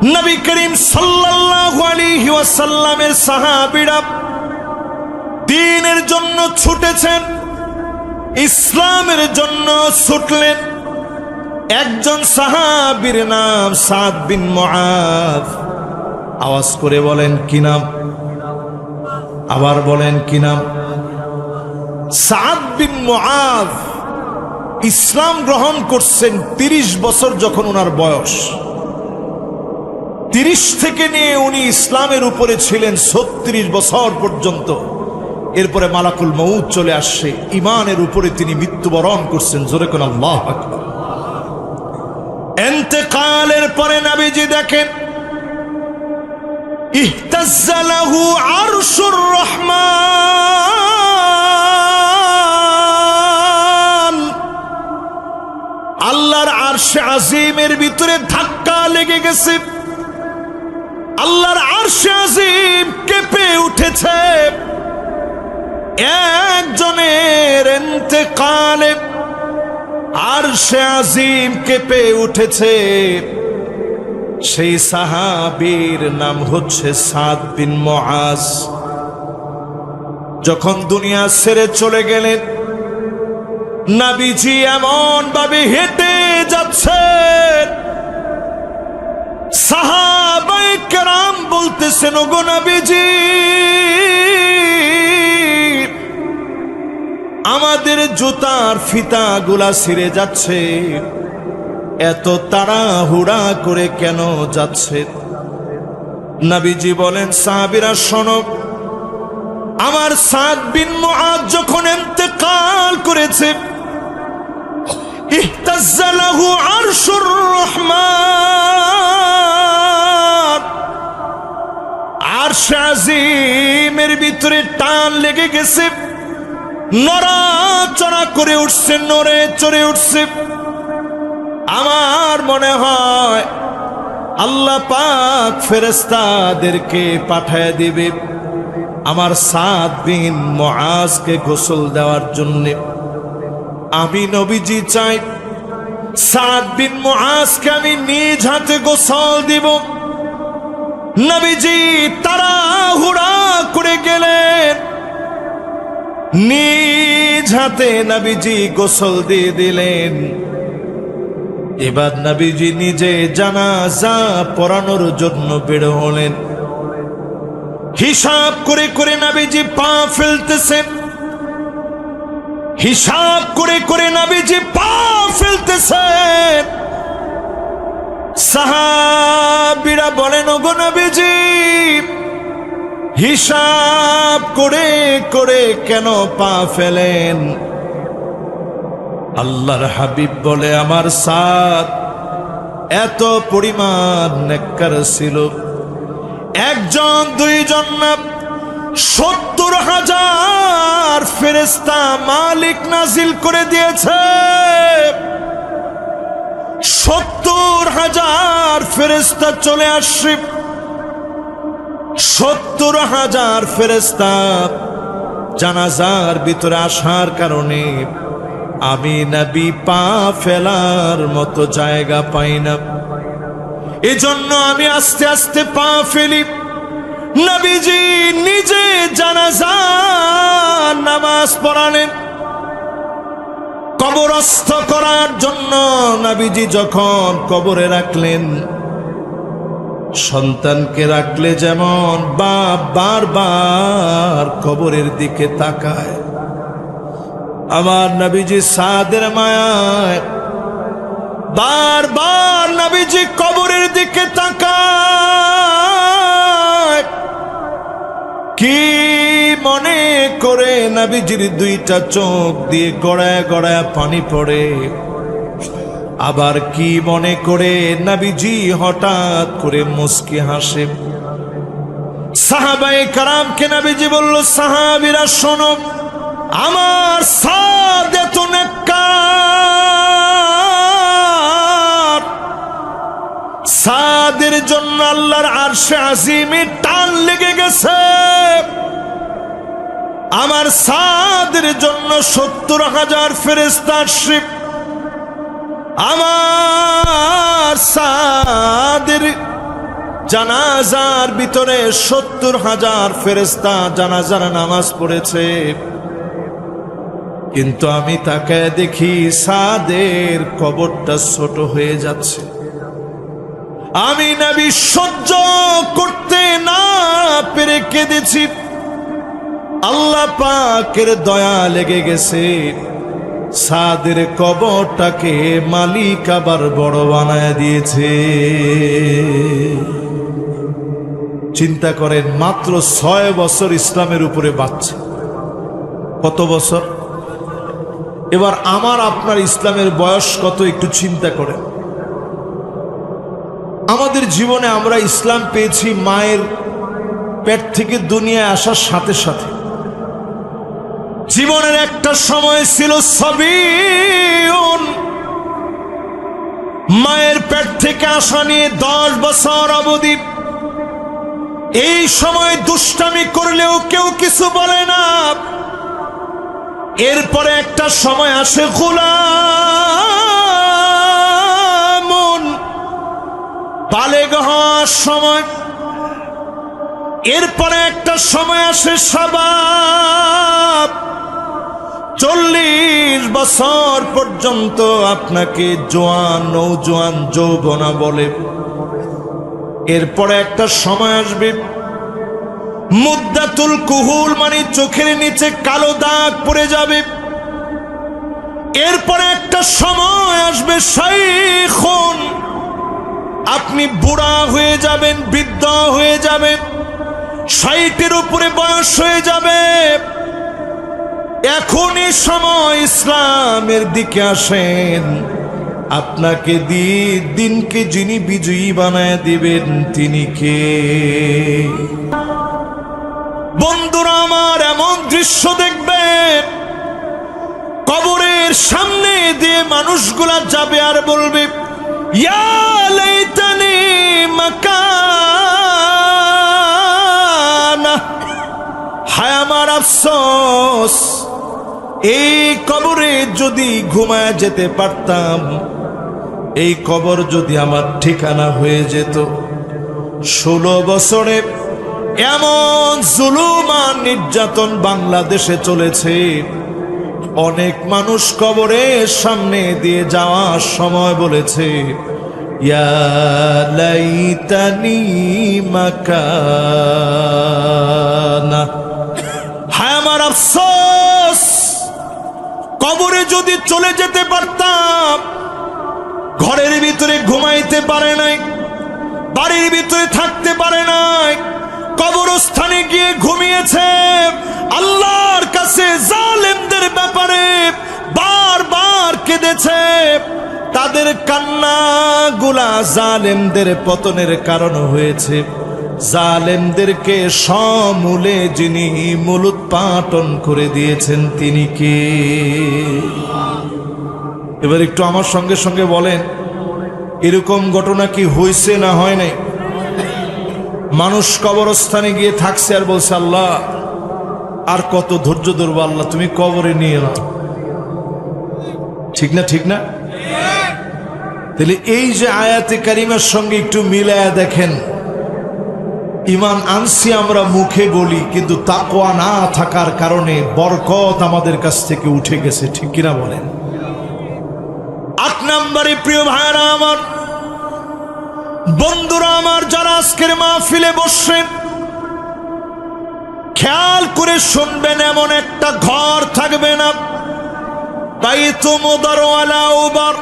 নবী করিম সাল্লাল্লাহু আলাইহি ওয়াসাল্লামের সাহাবীরা দ্বীনের জন্য ছুটেছেন, ইসলামের জন্য ছুটলেন। একজন সাহাবীর নাম সাদ বিন মুআয। আওয়াজ করে বলেন কি নাম? আবার বলেন কি নাম? সাদ বিন মুআয ইসলাম গ্রহণ করছেন 30 বছর যখন ওনার বয়স। 30 থেকে নিয়ে উনি ইসলামের উপরে ছিলেন 36 বছর পর্যন্ত। এরপরে মালাকুল মউত চলে আসছে, ইমানের উপরে তিনি মৃত্যুবরণ করছেন। জোরে কোন আল্লাহু আকবার। ইন্তেকালের পরে নবীজি দেখেন ইহতাজ্জা লাহু আরশুর রহমান, আল্লাহর আরশে আজিমের ভিতরে ধাক্কা লেগে গেছে। আল্লাহর আরশে আজিম কেঁপে উঠেছে। একজনের ইন্তেকালে আরশে আজিম কেঁপে উঠেছে। সেই সাহাবীর নাম হচ্ছে সাদ বিন মুআয। যখন দুনিয়া ছেড়ে চলে গেলেন, নবীজি এমন ভাবে হেঁটে যাচ্ছেন, সাহাবায়ে কেরাম বলতেছেন, ওগো নবীজি, আমাদের জুতার ফিতাগুলা ছিঁড়ে যাচ্ছে, এত তাড়াহুড়া করে কেন যাচ্ছে? নবীজি বলেন, সাহাবীরা শোনো, আমার সাদ বিন মুআয যখন ইন্তেকাল করেছে, ইহতাজ্জা লাহু আরশুর রহমান, আরশে আজিমের ভিতরে টান লেগে গেছে, নড়াচড়া করে উঠছে, নড়ে চড়ে উঠছে। আমার মনে হয় আল্লাহ পাক ফেরেশতাদেরকে পাঠায় দিবে আমার সাদ বিন মুআযকে গোসল দেওয়ার জন্য। আমি নবীজি চাই সাদ বিন মুআযকে আমি নিজ হাতে গোসল দিব। নবীজি তাড়াহুড়া করে গেলেন, নিজ হাতে নবীজি গোসল দিয়ে দিলেন। এবার নবীজি নিজে জানাজা পড়ানোর জন্য বের হলেন। হিসাব করে করে নবীজি পা ফেলতেছেন, হিসাব করে করে নবীজি পা ফেলতেছেন। সাহাবীরা বলেন, ওগো নবীজি, হিসাব করে করে কেন পা ফেলেন? আল্লাহর হাবিব বলে, আমার সাদ এত পরিমাণ নেককার ছিল, একজন দুইজন না, 70,000 ফেরেশতা মালিক নাজিল করে দিয়েছে। 70,000 ফেরেশতা চলে আসছে। 70,000 ফেরেশতা জানাজার ভিতরে আসার কারণে আমি নবী পা ফেলার মতো জায়গা পাই না। এজন্য আমি আস্তে আস্তে পা ফেলি। নবীজি নিজে জানাজার নামাজ পড়ালেন। কবরস্থ করার জন্য নবীজি যখন কবরে রাখলেন, সন্তানকে রাখলে যেমন বাপ বারবার কবরের দিকে তাকায়, আমার নবীজি সাদের মায়ায় বারবার নবীজি কবরের দিকে তাকায়। কি মনে করে নবীজির দুইটা চোখ দিয়ে গড়ায় গড়ায় পানি পড়ে, আবার কি মনে করে নবীজি হঠাৎ করে মুস্কি হাসে। সাহাবায়ে কেরামকে নবীজি বলল, সাহাবীরা শোনো, আমার সাদ এত নেককার, সাদের জন্য আল্লাহর আরশে আজিমে টান লেগে গেছে। আমার সাদের জন্য 70,000 ফেরেশতা আসছে। আমার সাদের জানাজার ভিতরে 70,000 ফেরেশতা জানাজার নামাজ পড়েছে, কিন্তু আমি তাকায় দেখি সাদের কবরটা ছোট হয়ে যাচ্ছে। আমি নবী সহ্য করতে না পেরে কেঁদেছি। আল্লাহ পাকের দয়া লেগে গেছে, সাদের কবরটাকে মালিক আবার বড় বানায় দিয়েছে। চিন্তা করেন, মাত্র 6 বছর ইসলামের উপরে বাচ্চা। কত বছর? এবার আমার আপনার ইসলামের বয়স কত একটু চিন্তা করেন। আমাদের জীবনে আমরা ইসলাম পেয়েছি মায়ের পেট থেকে দুনিয়ায় আসার সাথে সাথে। জীবনের একটা সময় ছিল সাবিউন, মায়ের পেট থেকে আসা নিয়ে 10 বছর অবধি এই সময় দুষ্টামি করলেও কেউ কিছু বলে না। এরপরে একটা সময় আসে গোলামুন, বালেগ হওয়ার সময়। এরপরে একটা সময় আসে শাবাব, 40 বছর পর্যন্ত আপনাকে জোয়ান নৌজোয়ান যৌবনা বলে। এরপরে একটা সময় আসবে মুদ্দাতুল কুহুল, মানে চোখের নিচে কালো দাগ পড়ে যাবে। এরপরে একটা সময় আসবে শাইখুন, আপনি বুড়া হয়ে যাবেন, বৃদ্ধ হয়ে যাবেন, 60-এর উপরে বয়স হয়ে যাবে। এখনই সময় ইসলামের দিকে আসেন, আপনাকে দিয়ে দিনকে যিনি বিজয়ী বানায় দিবেন তিনি কে? বন্ধুরা আমার, এমন দৃশ্য দেখবেন, কবরের সামনে দিয়ে মানুষগুলা যাবে আর বলবে, ইয়া লাইতানি মাকানা, হায় আমার আফসোস, এই কবরে যদি ঘুমায় যেতে পারতাম, এই কবর যদি আমার ঠিকানা হয়ে যেত। 16 বছরে এমন জুলুম আর নির্যাতন বাংলাদেশে চলেছে, অনেক মানুষ কবরের সামনে দিয়ে যাওয়ার সময় বলেছে, ইয়া লাইতানি মাকানা, হায় আমার আফসোস, কবরে যদি চলে যেতে পারতাম। ঘরের ভিতরে ঘুমাইতে পারে নাই, বাড়ির ভিতরে থাকতে পারে নাই, কবরস্থানে গিয়ে ঘুমিয়েছে। আল্লাহর কাছে জালেমদের ব্যাপারে বারবার কেঁদেছে। তাদের কান্নাগুলা জালেমদের পতনের কারণ হয়েছে। জালেমদেরকে সমূলে যিনি মূলোৎপাটন করে দিয়েছেন তিনি কে? এবার একটু আমার সঙ্গে সঙ্গে বলেন, এরকম ঘটনা কি হয়েছে না হয় নাই? মানুষ কবরস্থানে গিয়ে থাকছে আর বলছে, আল্লাহ আর কত ধৈর্য ধরবো, আল্লাহ তুমি কবরে নিয়ে নাও। ঠিক না? ঠিক না? তাহলে এই যে আয়াতে কারিমার সঙ্গে একটু মিলায়া দেখেন, ঈমান আনছি আমরা মুখে বলি, কিন্তু তাকওয়া না থাকার কারণে বরকত আমাদের কাছ থেকে উঠে গেছে। ঠিক কিনা বলেন? 8 নম্বরে প্রিয় ভাইরা আমার, বন্ধুরা আমার, যারা আজকের মাহফিলে বসছেন, খেয়াল করে শুনবেন, এমন একটা ঘর থাকবে না, বাইতু মুদার ওয়ালা উবার,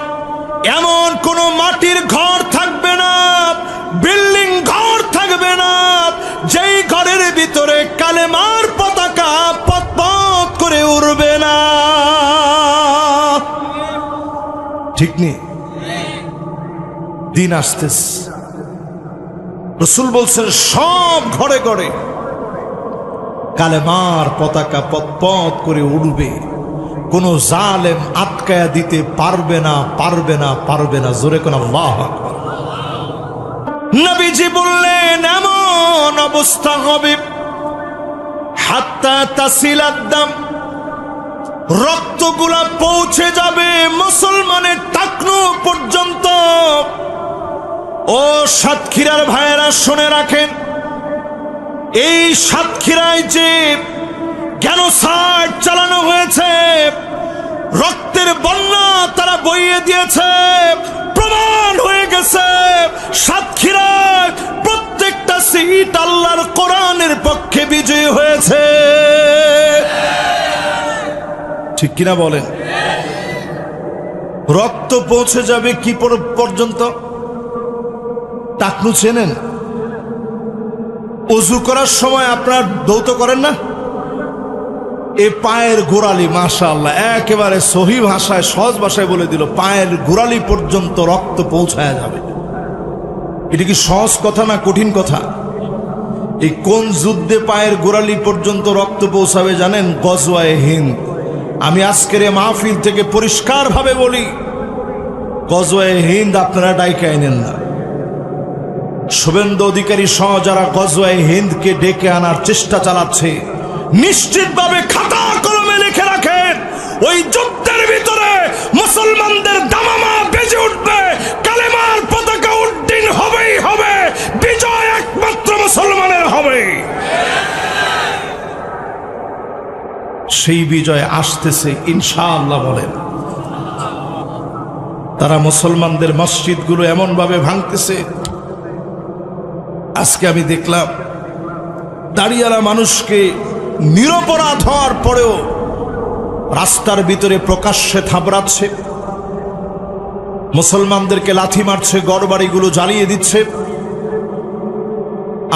এমন কোন মাটির ঘর থাকবে না, বিল্ডিং ঘর থাকবে না, যেই ঘরের ভিতরে কালেমার পতাকা পতপত করে উড়বে না। ঠিক নেই? দিন আসতেছে, রাসূল বলছেন সব ঘরে ঘরে কালেমার পতাকা পতপত করে উড়বে, কোন জালেম আটকায়া দিতে পারবে না, পারবে না, পারবে না। জোরে কোন আল্লাহু আকবার। নবীজি বললেন এমন অবস্থা হবে, হাত্তা তাসিলাদ দাম, রক্তগুলা পৌঁছে যাবে মুসলমানের টাকনু পর্যন্ত। ও সাতক্ষীরার ভাইয়েরা শুনে রাখেন, এই সাতক্ষীরায় যে জেনোসাইড চালানো হয়েছে, রক্তের বন্যা তারা বইয়ে দিয়েছে, প্রমাণ হয়ে গেছে। সাতক্ষীরায় প্রত্যেকটা সিট আল্লাহর কোরআনের পক্ষে বিজয়ী হয়েছে। ঠিক কিনা বলেন? রক্ত পৌঁছে যাবে কি পর্যন্ত? টাকনু চেনেন? ওযু করার সময় আপনার দৌত করেন না? এ পায়ের গোড়ালি, মাশাআল্লাহ, একেবারে সহি ভাষায়, সহজ ভাষায় বলে দিল, পায়ের গোড়ালি পর্যন্ত রক্ত পৌঁছায় যাবে। এটা কি সহজ কথা না কঠিন কথা? এই কোন যুদ্ধে পায়ের গোড়ালি পর্যন্ত রক্ত পৌঁছাবে জানেন? গজওয়ায়ে হিন্দ। আমি আজকের এই মাহফিল থেকে পরিষ্কার ভাবে বলি, গজওয়ায়ে হিন্দ আপনারা ডাইকে আইনেন না। শুভেন্দু অধিকারী সহ যারা গজওয়ায়ে হিন্দকে ডেকে আনার চেষ্টা চালাচ্ছে, নিশ্চিতভাবে খাতা কলমে লিখে রাখেন, ওই যুদ্ধের ভিতরে মুসলমানদের দামামা বেজে উঠবে, কালেমার পতাকা উড্ডীন হবেই হবে, বিজয় একমাত্র মুসলমানের হবে। সেই বিজয় আসতেছে ইনশাআল্লাহ বলেন। তারা মুসলমানদের মসজিদগুলো এমন ভাবে ভাঙতেছে, আজকে আমি দেখলাম দাঁড়িয়ালা মানুষকে নিরপরাধ হওয়ার পরেও রাস্তার ভিতরে প্রকাশ্যে থাবড়াচ্ছে, মুসলমানদেরকে লাথি মারছে, ঘরবাড়িগুলো জ্বালিয়ে দিচ্ছে।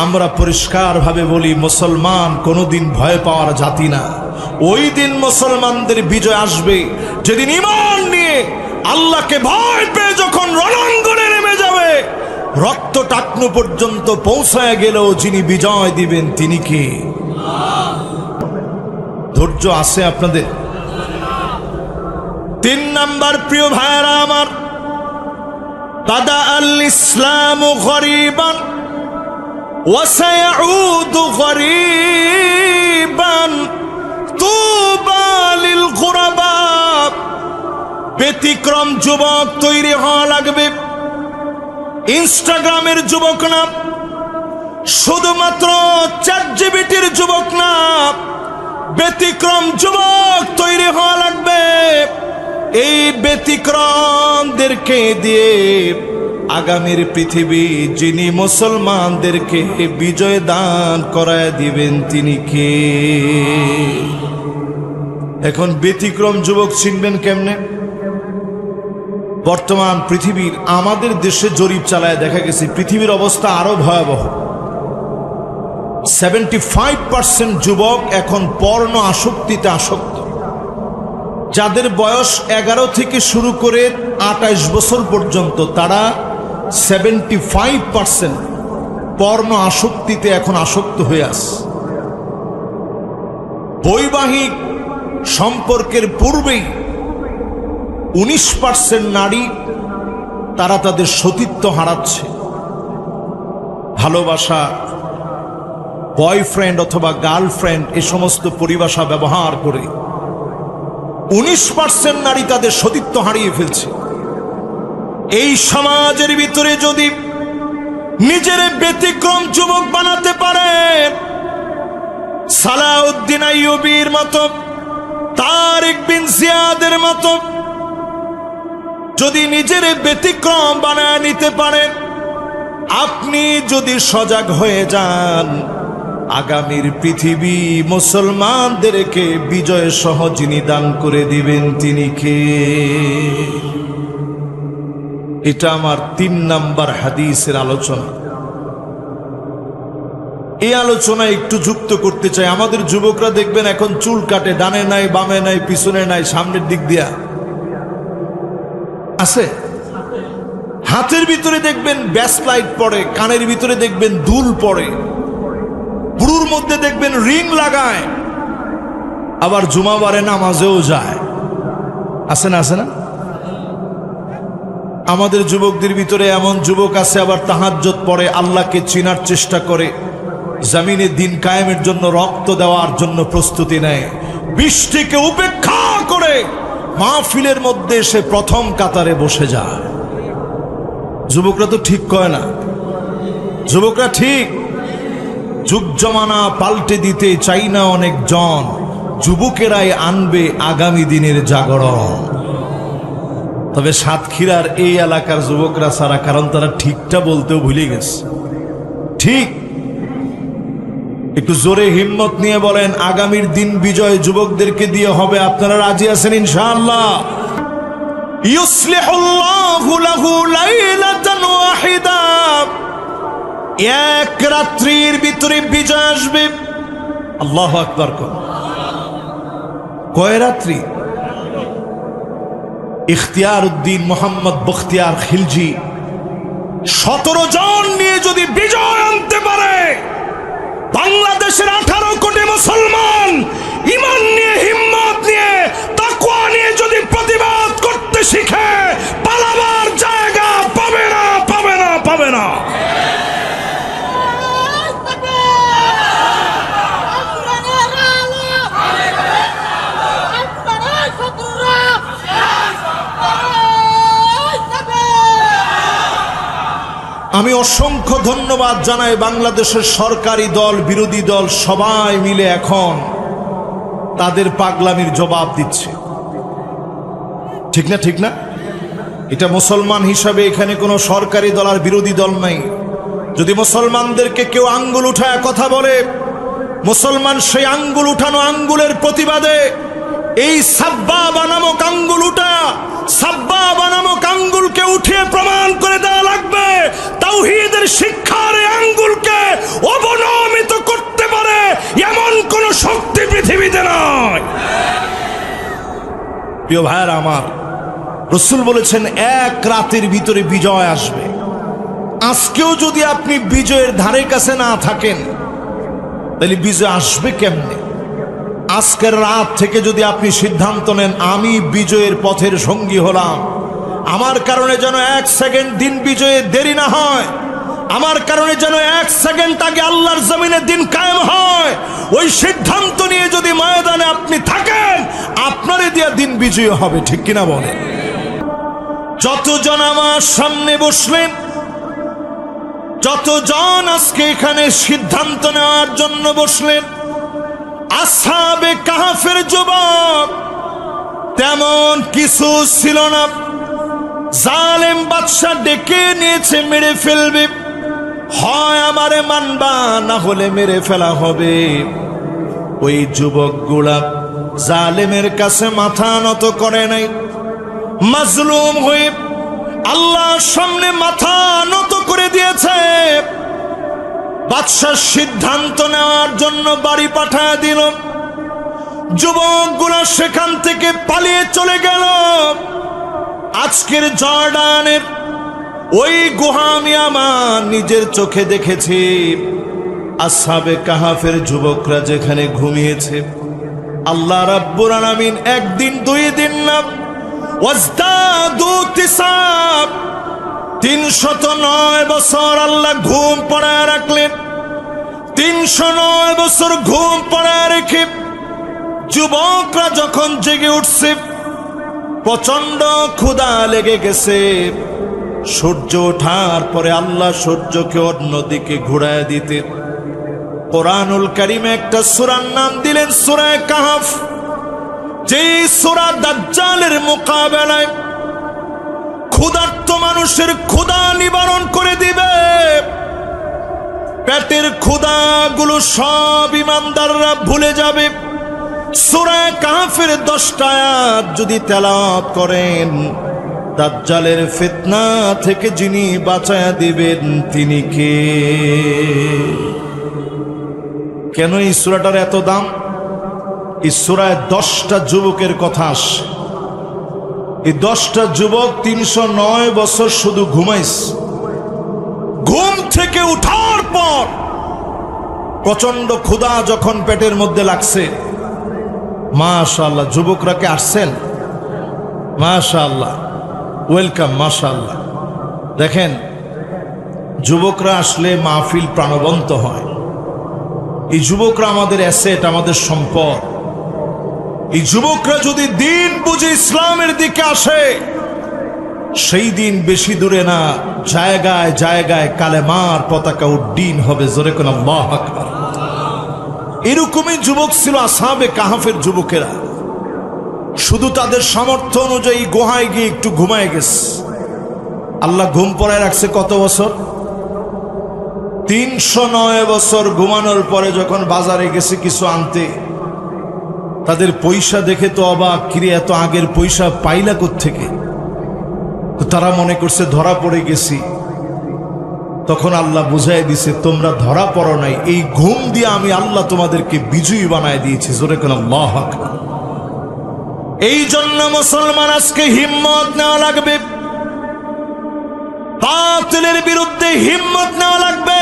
আমরা পরিষ্কার ভাবে বলি, মুসলমান কোনোদিন ভয় পাওয়ার জাতি না। ওই দিন মুসলমানদের বিজয় আসবে যেদিন ঈমান নিয়ে আল্লাহকে ভয় পেয়ে যখন রণাঙ্গনে নেমে যাবে, রক্ত টাকনু পর্যন্ত পৌঁছায় গেলেও যিনি বিজয় দিবেন তিনি কে? ধৈর্য আছে আপনাদের? 3 নাম্বার, প্রিয় ভাইরা আমার, বাদা আল ইসলামু গরীবান ওয়া সায়াউদু গরীবান তুবা লিল গুরাবা। ব্যতিক্রম যুবক তৈরি হওয়া লাগবে। ইনস্টাগ্রামের যুবক না, শুধুমাত্র চ্যাটজিপিটির যুবক না, ব্যতিক্রম যুবক তৈরি হওয়া লাগবে। এই ব্যতিক্রমদেরকে দিয়ে আগামীর পৃথিবী যিনি মুসলমানদেরকে বিজয় দান করায় দিবেন তিনি কে? এখন ব্যতিক্রম যুবক চিনবেন কেমনে? বর্তমান পৃথিবীর, আমাদের দেশে জরিপ চালায় দেখা গেছে পৃথিবীর অবস্থা আরো ভয়াবহ। 75% যুবক এখন পর্ণ আসক্তিতে আসক্ত। যাদের বয়স 11 থেকে শুরু করে 28 বছর পর্যন্ত, তারা 75% পর্ণ আসক্তিতে এখন আসক্ত হয়ে আছে। বৈবাহিক সম্পর্কের পূর্বেই 19% নারী তারা তাদের সতীত্ব হারাচ্ছে। ভালোবাসা, বয়ফ্রেন্ড অথবা গার্লফ্রেন্ড, এ সমস্ত পরিভাষা ব্যবহার করে 19% নারী তাদের সতীত্ব হারিয়ে ফেলছে। এই সমাজের ভিতরে যদি নিজের ব্যতিক্রম যুবক বানাতে পারে, সালাউদ্দিন আইয়ুবীর মতো, তারিক বিন জিয়াদের মতো যদি নিজের ব্যতিক্রম বানায় নিতে পারেন, আপনি যদি সজাগ হয়ে যান, আগামীর পৃথিবী মুসলমানদেরকে বিজয় সহ যিনি দান করে দিবেন তিনি কে? এটা আমার 3 নাম্বার হাদিসের আলোচনা। এই আলোচনা একটু যুক্ত করতে চাই। আমাদের যুবকরা দেখবেন এখন চুল কাটে, ডানে নাই, বামে নাই, পিছনে নাই, সামনের দিক দিয়া আছে। হাতের ভিতরে দেখবেন ব্যাসলাইট পড়ে, কানের ভিতরে দেখবেন দুল পড়ে, পুরুর মধ্যে দেখবেন রিং লাগায়, আবার জুমাবারে নামাজেও যায়। আছে না? আছে না? আমাদের যুবকদের ভিতরে এমন যুবক আছে আবার তাহাজ্জুদ পড়ে, আল্লাহকে চিনার চেষ্টা করে, জমিনে দিন কায়েমের জন্য রক্ত দেওয়ার জন্য প্রস্তুতি নেয়। বৃষ্টিকে উপেক্ষা করে মাহফিলের মধ্যে এসে প্রথম কাতারে বসে যায়। যুবকরা তো ঠিক কয় না, যুবকরা ঠিক। যুগ জমানা পাল্টে দিতে চাই না অনেক জন, যুবকেরাই আনবে আগামী দিনের জাগরণ। তবে সাতক্ষীরার এই এলাকার যুবকরা ছাড়া, কারণ তারা ঠিকটা বলতেও ভুলে গেছে। ঠিক একটু জোরে হিম্মত নিয়ে বলেন, আগামীর দিন বিজয় যুবকদেরকে দিয়ে হবে। আপনারা রাজি আছেন ইনশাআল্লাহ? ইউসলিহুল্লাহু লাহু লাইলাতান ওয়াহিদা, এক রাত্রির ভিতরে বিজয় আসবে। আল্লাহু আকবার। কয় রাত্রি? ইখতিয়ার উদ্দিন মোহাম্মদ বখতিয়ার খিলজি 17 জন নিয়ে যদি বিজয় আনতে পারে, বাংলাদেশের 18 কোটি মুসলমান ঈমান নিয়ে, হিম্মত নিয়ে, তাকওয়া নিয়ে যদি প্রতিবাদ করতে শিখে, পালাবার জায়গা পাবে না, পাবে না, পাবে না। আমি অসংখ্য ধন্যবাদ জানাই বাংলাদেশের সরকারি দল, বিরোধী দল সবাই মিলে এখন তাদের পাগলামির জবাব দিচ্ছে। ঠিক না? ঠিক না? এটা মুসলমান হিসাবে এখানে কোনো সরকারি দল আর বিরোধী দল নাই। যদি মুসলমানদেরকে কেউ আঙ্গুল উঠায় কথা বলে, মুসলমান সেই আঙ্গুল উঠানো আঙ্গুলের প্রতিবাদে এই সাব্বাবা নামক আঙ্গুল উঠা, সাব্বাবা নামক আঙ্গুলকে উঠিয়ে প্রমাণ করে দেওয়া লাগবে তাওহীদের শিক্ষার এই আঙ্গুলকে অবনমিত করতে পারে এমন কোন শক্তি পৃথিবীতে নাই। প্রিয় ভাইরা আমার, রাসূল বলেছেন এক রাতের ভিতরে বিজয় আসবে। আজকেও যদি আপনি বিজয়ের ধারে কাছে না থাকেন, তাহলে বিজয় আসবে কেমনে? আজকের রাত থেকে যদি আপনি সিদ্ধান্ত নেন, আমি বিজয়ের পথের সঙ্গী হলাম, আমার কারণে যেন 1 সেকেন্ড দিন বিজয়ে দেরি না হয়, আমার কারণে যেন 1 সেকেন্ড আগে আল্লাহর জমিনে দিন কায়েম হয়, ওই সিদ্ধান্ত নিয়ে যদি ময়দানে আপনি থাকেন, আপনারই দিয়া দিন বিজয় হবে। ঠিক কিনা বলেন? যতজন আমার সামনে বসলেন, যতজন আজকে এখানে সিদ্ধান্ত নেওয়ার জন্য বসলেন, আসহাবে কাহফের যুবক তেমন কিছু ছিল না। জালেম বাদশা ডেকে নিয়েছে, মেরে ফেলবে, হয় আমারে মানবা, না হলে মেরে ফেলা হবে। ওই যুবকগুলা জালেমের কাছে মাথা নত করে নাই, মাজলুম হয়ে আল্লাহর সামনে মাথা নত করে দিয়েছে। বাদশার সিদ্ধান্ত নেওয়ার জন্য বাড়ি পাঠায় দিল। যুবকগুলা সেখান থেকে পালিয়ে চলে গেল। আজকের জর্ডানের ওই গুহা আমি আমার নিজের চোখে দেখেছি। আসহাবে কাহফের যুবকরা যেখানে ঘুমিয়েছে, আল্লাহ রাব্বুল আলামিন একদিন 2 দিন না, ওয়াজদাদু তিসাব, 309 বছর আল্লাহ ঘুম পড়ায় রাখলেন। 309 বছর ঘুম পড়ায় রেখে যুবকরা যখন জেগে উঠছে, প্রচন্ড ক্ষুধা লেগে গেছে। সূর্য ওঠার পরে আল্লাহ সূর্যকে অন্যদিকে ঘুরায় দিতে কোরআনুল কারীমে একটা সূরার নাম দিলেন সূরা কাহফ, যে সূরা দাজ্জালের মোকাবেলায় ক্ষুধার্ত মানুষের ক্ষুধা নিবারণ করে দিবে। পেটের ক্ষুধাগুলো সব ইমানদাররা ভুলে যাবে। সূরা কাহফের 10টা আয়াত যদি তেলাওয়াত করেন, দাজ্জালের ফিতনা থেকে যিনি বাঁচায়া দিবেন তিনি কে? কেন এই সূরাটার এত দাম? এই সূরায় 10টা যুবকের কথা আসে। এই 10টা যুবক 309 বছর শুধু ঘুমাইছে। ঘুম থেকে উঠার পর প্রচন্ড ক্ষুধা যখন পেটের মধ্যে লাগছে, মাশাআল্লাহ, যুবকরা কে আসছেন? মাশাআল্লাহ, ওয়েলকাম, মাশাআল্লাহ। দেখেন, যুবকরা আসলে মাহফিল প্রাণবন্ত হয়। এই যুবকরা আমাদের অ্যাসেট, আমাদের সম্পদ। এই যুবকরা যদি দিন বুঝে ইসলামের দিকে আসে, সেই দিন বেশি দূরে না, জায়গায় জায়গায় কালেমার পতাকা উড্ডীন হবে। জোরে কোন আল্লাহু আকবার। এরকমই যুবক ছিল আসহাবে কাহাফের যুবকেরা। শুধু তাদের সামর্থ্য অনুযায়ী গুহায় গিয়ে একটু ঘুমায় গেছে। আল্লাহ ঘুম পড়ায় রাখছে কত বছর? 309 বছর ঘুমানোর পরে যখন বাজারে গেছে কিছু আনতে, তাদের পয়সা দেখে তো অবাক, কিরে এত আগের পয়সা পাইলা কোত্থেকে? তো তারা মনে করছে ধরা পড়ে গেছি। তখন আল্লাহ বুঝাই দিছে, তোমরা ধরা পড়ো নাই, এই ঘুম দিয়ে আমি আল্লাহ তোমাদেরকে বিজয়ী বানায় দিয়েছি। জোরে কোন আল্লাহু আকবার। এই জন্য মুসলমান আজকে হিম্মত নেওয়া লাগবে, বাতিলের বিরুদ্ধে হিম্মত নেওয়া লাগবে।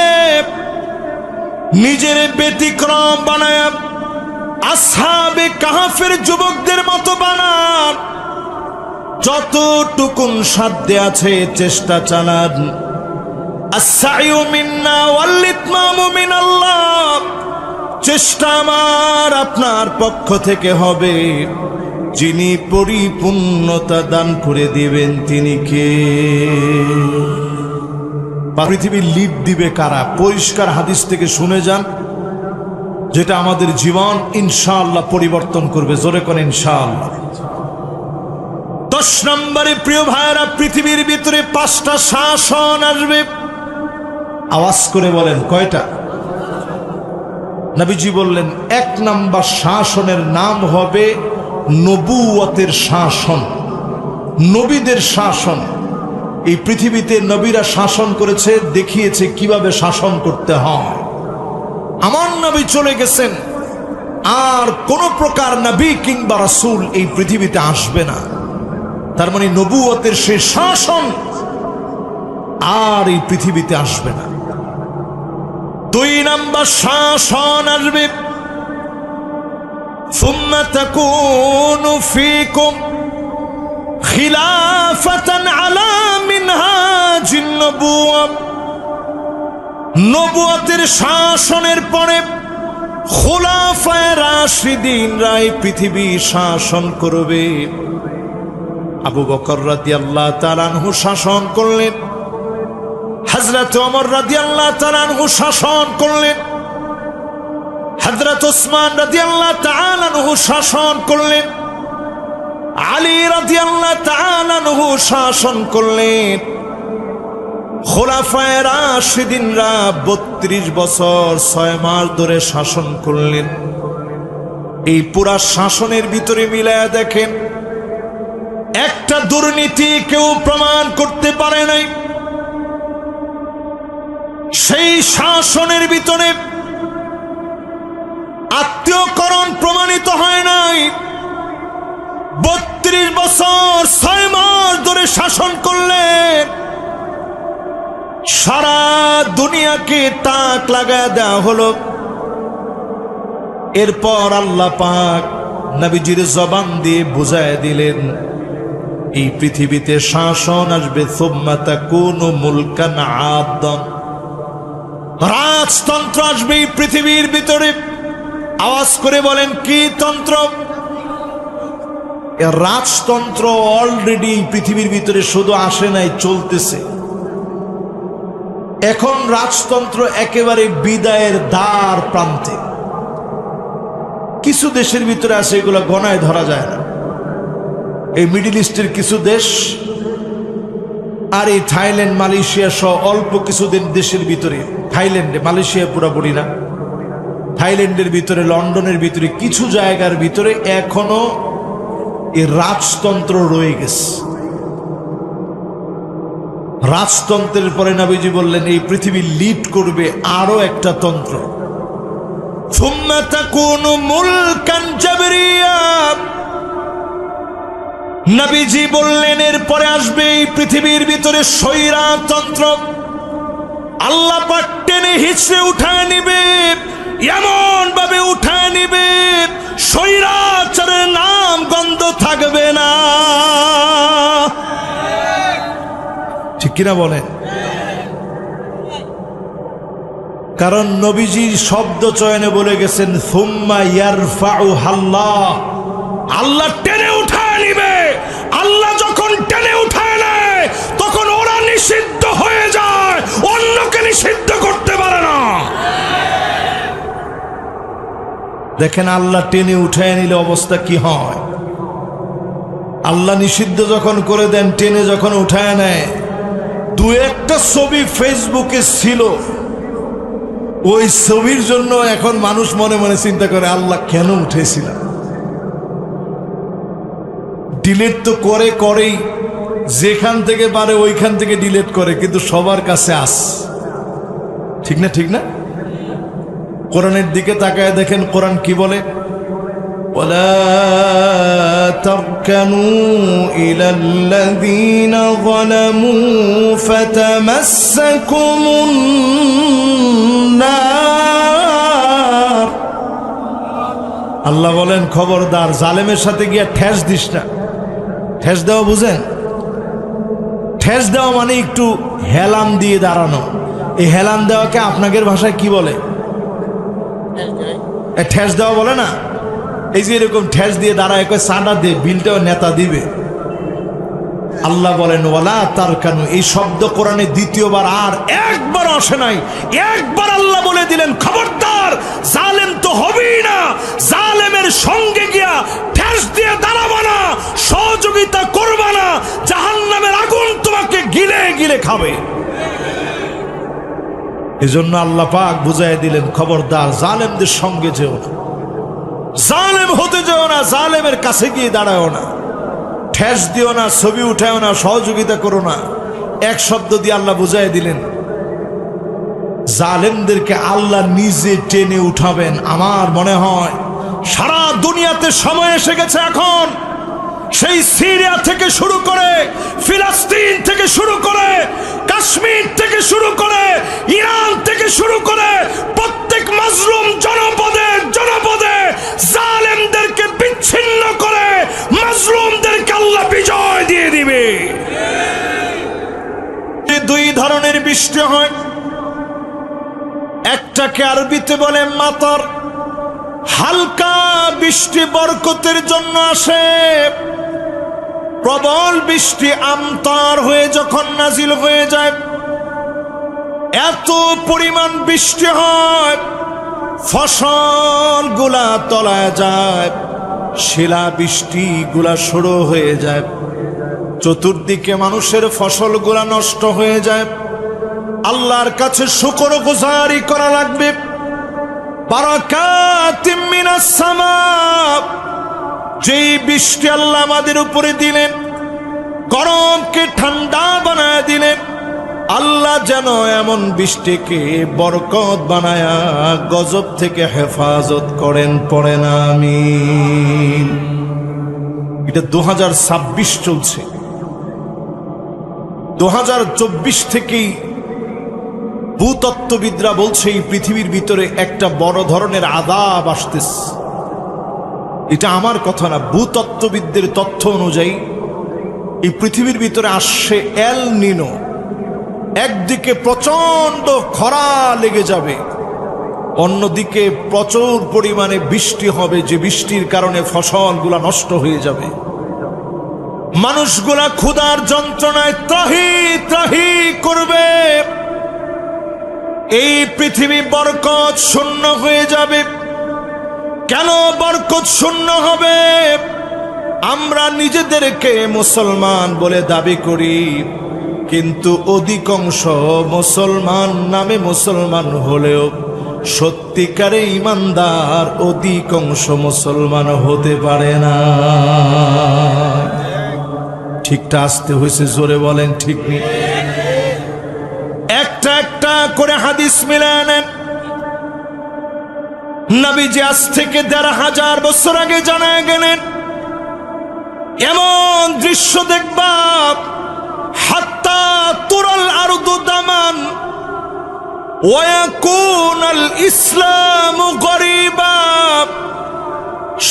নিজের ব্যতিক্রম বানায় আসহাবে কাহাফের যুবকদের মতো বানান। যতটুকুন সাধ্যে আছে চেষ্টা চালান। আস-সাইয়ু মিন্না ওয়াল ইতমামু মিনাল্লাহ। চেষ্টা আমার আপনার পক্ষ থেকে হবে, যিনি পরিপূর্ণতা দান করে দিবেন তিনি কে? পৃথিবীর লিড দিবে কারা? পরিষ্কার হাদিস থেকে শুনে যান, যেটা আমাদের জীবন ইনশাআল্লাহ পরিবর্তন করবে। জোরে কোন ইনশাআল্লাহ। 10 নম্বরে প্রিয় ভাইরা, পৃথিবীর ভিতরে 5টা শাসন আসবে। আওয়াজ করে বলেন কয়টা? নবীজি বললেন 1 নম্বর শাসনের নাম হবে নবুয়তের শাসন, নবীদের শাসন। এই পৃথিবীতে নবীরা শাসন করেছে, দেখিয়েছে কিভাবে শাসন করতে হয়। আমার নবী চলে গেছেন, আর কোন প্রকার নবী কিংবা রাসূল এই পৃথিবীতে আসবে না। তার মানে নবুয়তের সে শাসন আর এই পৃথিবীতে আসবে না। 2 নম্বর শাসন আসবে, সুম্মা তাকুনু ফীকুম খিলাফাতান আলা মিনহাজিন নবুওয়া। নবুয়তের শাসনের পরে খুলাফায়ে রাশিদিনরা এই পৃথিবী শাসন করবে। আবু বকর রাদিয়াল্লাহু তাআলা আনহু শাসন করলেন, হযরত ওমর রাদিয়াল্লাহু তাআলা আনহু শাসন করলেন, হযরত ওসমান রাদিয়াল্লাহু তাআলা আনহু শাসন করলেন, আলী রাদিয়াল্লাহু তাআলা আনহু শাসন করলেন। খুলাফায়ে রাশিদিনরা 32 বছর 6 মাস ধরে শাসন করলেন। এই পুরা শাসনের ভিতরে মিলায়া দেখেন, একটা দুর্নীতি কেউ প্রমাণ করতে পারে নাই। সেই শাসনের ভিতরে আত্মীয়করণ প্রমাণিত হয় নাই। 32 বছর 6 মাস ধরে শাসন করলেন। সারা দুনিয়াকে তাক লাগায় দেওয়া হলো। এরপর আল্লাহ পাক নবীজির জবান দিয়ে বুঝায় দিলেন, এই পৃথিবীতে শাসন আসবে, সুম্মা তাকুনু মুলকান আদান। রাজতন্ত্র আসবে এই পৃথিবীর ভিতরে। আওয়াজ করে বলেন কি তন্ত্র? রাজতন্ত্র অলরেডি পৃথিবীর ভিতরে শুধু আসে নাই, চলতেছে। এখন রাজতন্ত্র একেবারে বিদায়ের দ্বার প্রান্তে। কিছু দেশের ভিতরে আছে, এগুলো গণায় ধরা যায় না। এই মিডল ইস্টের কিছু দেশ আর এই থাইল্যান্ড, মালয়েশিয়া সহ অল্প কিছু দেশের ভিতরে, থাইল্যান্ডে, মালয়েশিয়া পুরোপুরি না, থাইল্যান্ডের ভিতরে, লন্ডনের ভিতরে কিছু জায়গার ভিতরে এখনো এই রাজতন্ত্র রয়ে গেছে। রাজতন্ত্রের পরে নবীজি বললেন, এই পৃথিবী লিড করবে আরো একটা তন্ত্র, সুম্মা তাকুনু মুলকান জাবরিয়া। নবীজি বললেন, এরপরে আসবে এই পৃথিবীর ভিতরে স্বৈরতন্ত্র। আল্লাহ পাক টেনে হিচড়ে উঠায় নিবে, এমন ভাবে উঠায় নিবে, স্বৈরাচারের নাম গন্ধ থাকবে না। ঠিক কিনা বলেন? কারণ নবীজির শব্দ চয়নে বলে গেছেন, সুম্মা ইয়ারফাউহাল্লাহ। আল্লাহ টেনে উঠায় নিবে। আল্লাহ যখন টেনে উঠায় নেয়, তখন ওরা নিষিদ্ধ হয়ে যায়, অন্যকে নিষিদ্ধ করতে পারে না। দেখেন আল্লাহ টেনে উঠায় নিলে অবস্থা কি হয়। আল্লাহ নিষিদ্ধ যখন করে দেন, টেনে যখন উঠায় নেয়, দু একটা ছবি ফেসবুকে ছিল, ওই ছবির জন্য এখন মানুষ মনে মনে চিন্তা করে আল্লাহ কেন উঠেছিলাম। ডিলিট তো করেই, যেখান থেকে পারে ওইখান থেকে ডিলিট করে, কিন্তু সবার কাছে আস। ঠিক না, ঠিক না? কোরআনের দিকে তাকায় দেখেন কোরআন কি বলে, ওয়ালা তারকানু ইলাল্লাযীনা যালামু ফাতামাসসাকুমুন নার। আল্লাহ বলেন খবরদার জালেমের সাথে গিয়া ঠেস দিস না। ঠেস দেওয়া বুঝেন? ঠেস দেওয়া মানে একটু হেলান দিয়ে দাঁড়ানো। এই হেলান দেওয়াকে আপনাদের ভাষায় কি বলে? ঠেস দেওয়া বলে না? এই যে এরকম ঠেস দিয়ে দাঁড়ায়, চাঁদা দিয়ে বিলটাও নেতা দিবে। আল্লাহ বলেন ওয়ালা তারকানু, এই শব্দ কোরআনে দ্বিতীয়বার আর একবার আসে নাই। একবার আল্লাহ বলে দিলেন খবরদার, জালেম তো হবেই না, জালেমের সঙ্গে গিয়া ঠেস দিয়ে দাঁড়াবা না, সহযোগিতা করবা না, জাহান্নামের আগুন তোমাকে গিলে গিলে খাবে। এজন্য আল্লাহ পাক বুঝাই দিলেন খবরদার জালেমদের সঙ্গে যেও না, জালেম হতে যেও না, জালেমের কাছে গিয়ে দাঁড়াও না, ঠেস দিও না, ছবি উঠাও না, সহযোগিতা করো না। এক শব্দ দিয়ে আল্লাহ বুঝাই দিলেন জালেমদেরকে আল্লাহ নিজে টেনে উঠাবেন। আমার মনে হয় সারা দুনিয়াতে সময় এসে গেছে এখন, সেই সিরিয়া থেকে শুরু করে, ফিলিস্তিন থেকে শুরু করে, কাশ্মীর থেকে শুরু করে, ইরান থেকে শুরু করে, প্রত্যেক মাজলুম জনপদে জনপদে জালেমদেরকে বিচ্ছিন্ন করে মাজলুমদেরকে আল্লাহ বিজয় দিয়ে দিবে। দুই ধরনের বৃষ্টি হয়, একটাকে আরবিতে বলে মাতার, হালকা বৃষ্টি বরকতের জন্য আসে। প্রবল বৃষ্টি আমতার হয়ে যখন নাজিল হয়ে যায়, এত পরিমাণ বৃষ্টি হয় ফসল গুলা তলায় যায়, শিলা বৃষ্টি গুলা শুরু হয়ে যায়, চতুর্দিকে মানুষের ফসল গুলা নষ্ট হয়ে যায়। আল্লাহর কাছে শুকরগুজারি করা লাগবে। বারাকাতিম মিনাস সামা, যেই বৃষ্টি আল্লাহ আমাদের উপরে দিলেন, গরমকে ঠান্ডা বানায় দিলেন, আল্লাহ যেন এমন বৃষ্টিকে বরকত বানায়া গজব থেকে হেফাজত করেন, পড়েন আমিন। এটা 2026 চলছে, 2024 থেকেই ভূতত্ত্ববিদরা বলছে এই পৃথিবীর ভিতরে একটা বড় ধরনের আযাব আসতেছে। এটা আমার কথা না, ভূতত্ত্ববিদদের তথ্য অনুযায়ী এই পৃথিবীর ভিতরে আসছে এল নিনো। একদিকে প্রচন্ড খরা লেগে যাবে, অন্যদিকে প্রচুর পরিমাণে বৃষ্টি হবে, যে বৃষ্টির কারণে ফসলগুলা নষ্ট হয়ে যাবে। মানুষগুলা ক্ষুধার যন্ত্রণায় ত্রাহি ত্রাহি করবে। এই পৃথিবী বরকত শূন্য হয়ে যাবে। কেন বরকত শূন্য হবে? আমরা নিজেদেরকে মুসলমান বলে দাবি করি, কিন্তু অধিকাংশ মুসলমান নামে মুসলমান হলেও সত্যিকারে ইমানদার অধিকাংশ মুসলমান হতে পারে না। ঠিকটা আসতে হয়েছে, জোরে বলেন ঠিক নেই। একটা একটা করে হাদিস মিলে আনেন। নবীজি আজ থেকে ১৫০০ বছর আগে জানায় গেলেন, এমন দৃশ্য দেখবা, হাত্তা তুরাল আরদু দামান ওয়া ইয়াকুনাল ইসলামু গরীবা।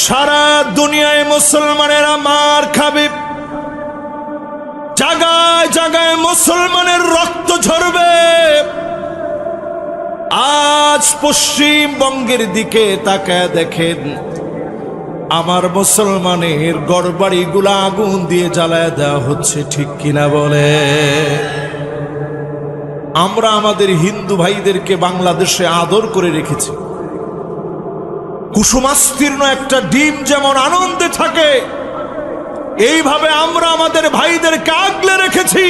সারা দুনিয়ায় মুসলমানেরা মার খাবে, জায়গায় জায়গায় মুসলমানের রক্ত ঝরবে। আজ পশ্চিমবঙ্গের দিকে তাকায় দেখেন, আমার মুসলমানের ঘরবাড়িগুলো আগুন দিয়ে জ্বালায় দেওয়া হচ্ছে, ঠিক কিনা বলে? আমরা আমাদের হিন্দু ভাইদেরকে বাংলাদেশে আদর করে রেখেছি। কুসুমাস্তীর্ণ একটা ডিম যেমন আনন্দে থাকে, এইভাবে আমরা আমাদের ভাইদেরকে আগলে রেখেছি।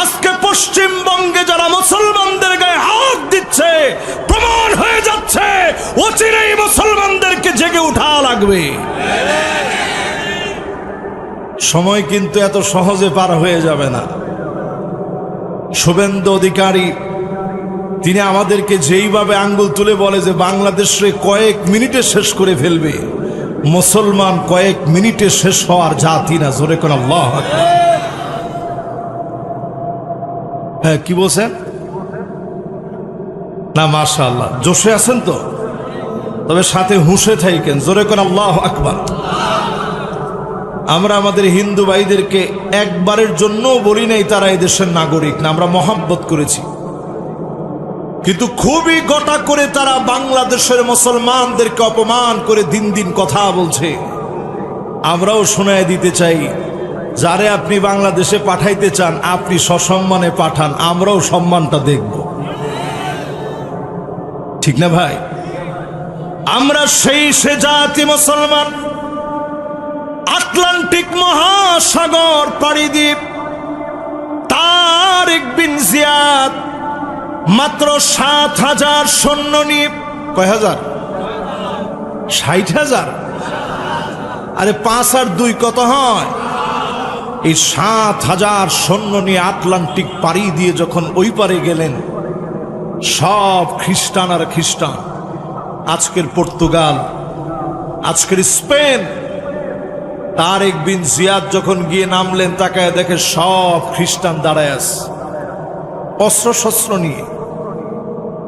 আজকে পশ্চিমবঙ্গে যারা মুসলমানদের গায়ে হাত দিচ্ছে, প্রমাণ হয়ে যাচ্ছে অচিরেই মুসলমানদেরকে জেগে উঠা লাগবে। সময় কিন্তু এত সহজে পার হয়ে যাবে না। শুভেন্দু অধিকারী তিনি আমাদেরকে যেইভাবে আঙ্গুল তুলে বলে যে বাংলাদেশে কয়েক মিনিটে শেষ করে ফেলবে, মুসলমান কয়েক মিনিটে শেষ হওয়ার জাতি না। জোরে কোন আল্লাহু আকবার। হ্যাঁ, কি বলছেন? না, মাশাআল্লাহ, জোশে আছেন তো? তবে সাথে হুঁশে থাকেন। জোরে কোন আল্লাহু আকবার। আমরা আমাদের হিন্দু ভাইদেরকে একবারের জন্য বলি নাই তারা এই দেশের নাগরিক না, আমরা মহব্বত করেছি। কিন্তু খুবই গোটা করে তারা বাংলাদেশের মুসলমানদেরকে অপমান করে দিন দিন কথা বলছে। আমরাও শোনায় দিতে চাই, যারে আপনি বাংলাদেশে পাঠাইতে চান আপনি সসম্মানে পাঠান, আমরাও সম্মানটা দেখব, ঠিক না ভাই? আমরা সে জাতি মুসলমান, আটলান্টিক মহাসাগর পাড়ি দিয়ে তারেক বিন জিয়াদ মাত্র 7,000 সৈন্য নিয়ে, কয় হাজার? 60,000। আরে 5 আর 2 কত হয়? এই 7,000 সৈন্য নিয়ে আটলান্টিক পাড়ি দিয়ে যখন ওই পারে গেলেন, সব খ্রিস্টান আর খ্রিস্টান, আজকের পর্তুগাল, আজকের স্পেন। তারেক বিন জিয়াদ যখন গিয়ে নামলেন, তাকায় দেখে সব খ্রিস্টান দাঁড়ায় আছে অস্ত্র শস্ত্র নিয়ে।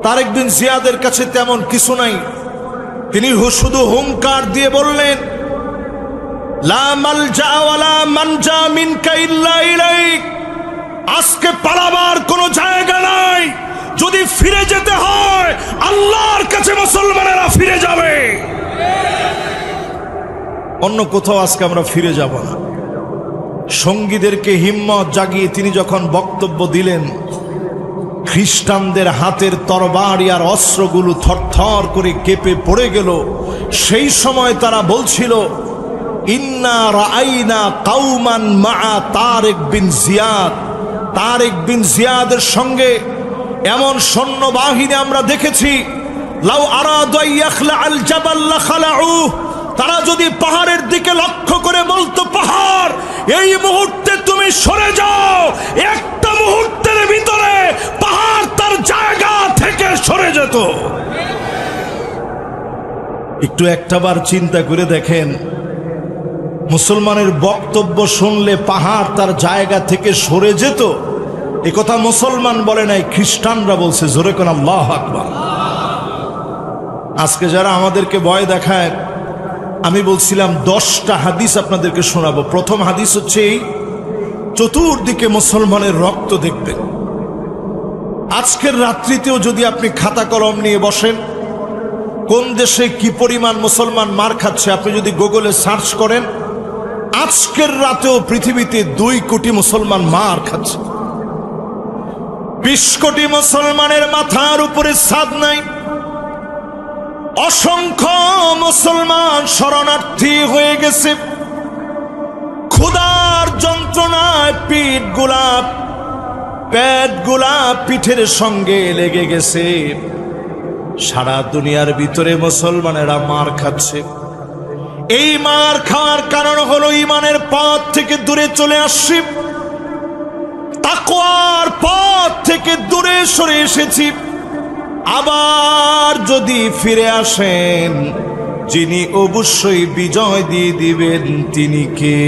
তারেক বিন জিয়াদের কাছে তেমন কিছু নাই, তিনি শুধু হুঙ্কার দিয়ে বললেন, লা মালজা ওয়ালা মানজা মিনকা ইল্লা ইলাইক। আজকে পালাবার কোনো জায়গা নাই, যদি ফিরে যেতে হয় আল্লাহর কাছে মুসলমানেরা ফিরে যাবে, অন্য কোথাও আজকে আমরা ফিরে যাব না। সঙ্গীদেরকে হিম্মত জাগিয়ে তিনি যখন বক্তব্য দিলেন, খ্রিস্টানদের হাতের তরবারি আর অস্ত্রগুলো থরথর করে কেঁপে পড়ে গেল। সেই সময় তারা বলছিল, ইন্না রাআইনা কাউমান মা তারেক বিন জিয়াদ। তারেক বিন জিয়াদের সঙ্গে এমন সৈন্যবাহিনী আমরা দেখেছি, লাউ আরাদু ইয়াখলা আল জাবাল লাখালাউ। তারা যদি পাহাড়ের দিকে লক্ষ্য করে বলতো, পাহাড় এই মুহূর্তে তুমি সরে যাও, একটা মুহূর্তের ভিতরে পাহাড় তার জায়গা থেকে সরে যেত। একটু একটাবার চিন্তা করে দেখেন, মুসলমানের বক্তব্য শুনলে পাহাড় তার জায়গা থেকে সরে যেত। এ কথা মুসলমান বলে নাই, খ্রিস্টানরা বলছে। জোরে কোন আল্লাহু আকবার। আজকে যারা আমাদেরকে ভয় দেখায়, আমি বলছিলাম 10টা হাদিস আপনাদেরকে শোনাবো। প্রথম হাদিস হচ্ছে এই, চতুর্দিকে মুসলমানের রক্ত দেখবেন। আজকের রাত্রিতেও যদি আপনি খাতা কলম নিয়ে বসেন, কোন দেশে কি পরিমাণ মুসলমান মার খাচ্ছে আপনি যদি গুগলে সার্চ করেন, আজকের রাতেও পৃথিবীতে 2 কোটি মুসলমান মার খাচ্ছে। 20 কোটি মুসলমানের মাথার উপরে ছাদ নাই। অসংখ্য মুসলমান শরণার্থী হয়ে গেছে। ক্ষুধার যন্ত্রণায় পেট গুলা পিঠের সঙ্গে লেগে গেছে। সারা দুনিয়ার ভিতরে মুসলমানেরা মার খাচ্ছে। এই মার খাওয়ার কারণ হলো ঈমানের পথ থেকে দূরে চলে আসছি, তাকওয়ার পথ থেকে দূরে সরে এসেছি। আবার যদি ফিরে আসেন, যিনি অবশ্যই বিজয় দিয়ে দিবেন তিনি কে?